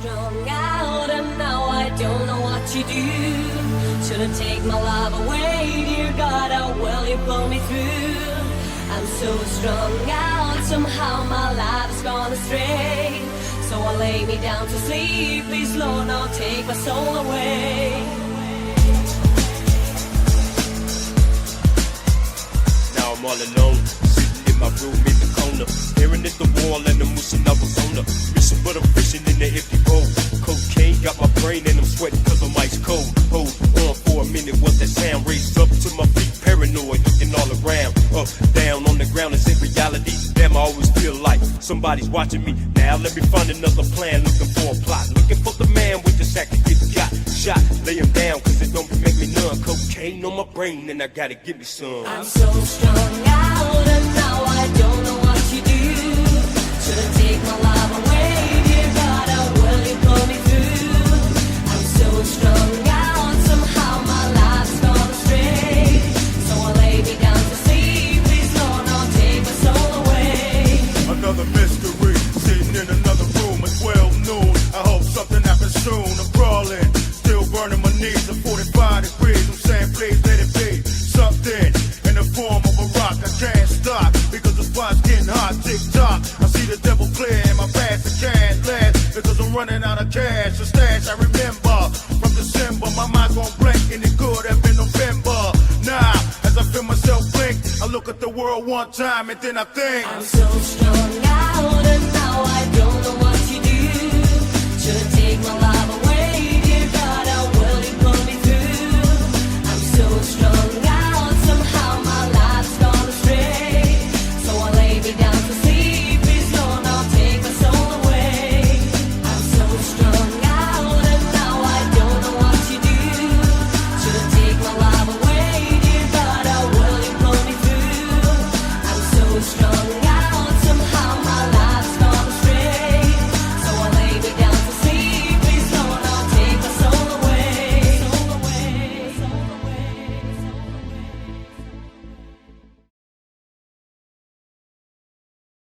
strung out and now I don't know what to do. Shouldn't take my love away, dear God, how will you pull me through? I'm so strung out, somehow my life's gone astray. So I lay me down to sleep, please Lord, now take my soul away. Now I'm all alone, sitting in my room in the corner, staring at the wall and I'm wishing I was on her. Missing but I'm fishing in the empty bowl. Cocaine got my brain and I'm sweating cause I'm ice cold. Hold on for a minute, once that sound raised up to my feet, paranoid, looking all around. Up, down, on the ground, is it reality? Damn, I always feel like somebody's watching me. Now let me find another plan, looking for a plot, looking for the man with the sack to get got. Shot, lay him down cause it don't make me numb. Cocaine on my brain and I gotta give me some. I'm so strung out and now I don't know what to do. Shouldn't take my love away, dear God, how will you pull me through? I'm so strung out, somehow my life's gone astray. So I lay me down to sleep, please Lord, now take my soul away. Another mystery, sitting in another room at 12 noon. I hope something happens soon. I'm crawling, still burning my knees at 45 degrees. I'm saying please let it be something in the form of a rock. I can't stop because the spot's getting hot. Tick tock, I see the devil clear in my past. I can't last because I'm running out of cash. The stash I remember from December. My mind gon' blank and it could have been November. Now as I feel myself blink, I look at the world one time and then I think I'm so strung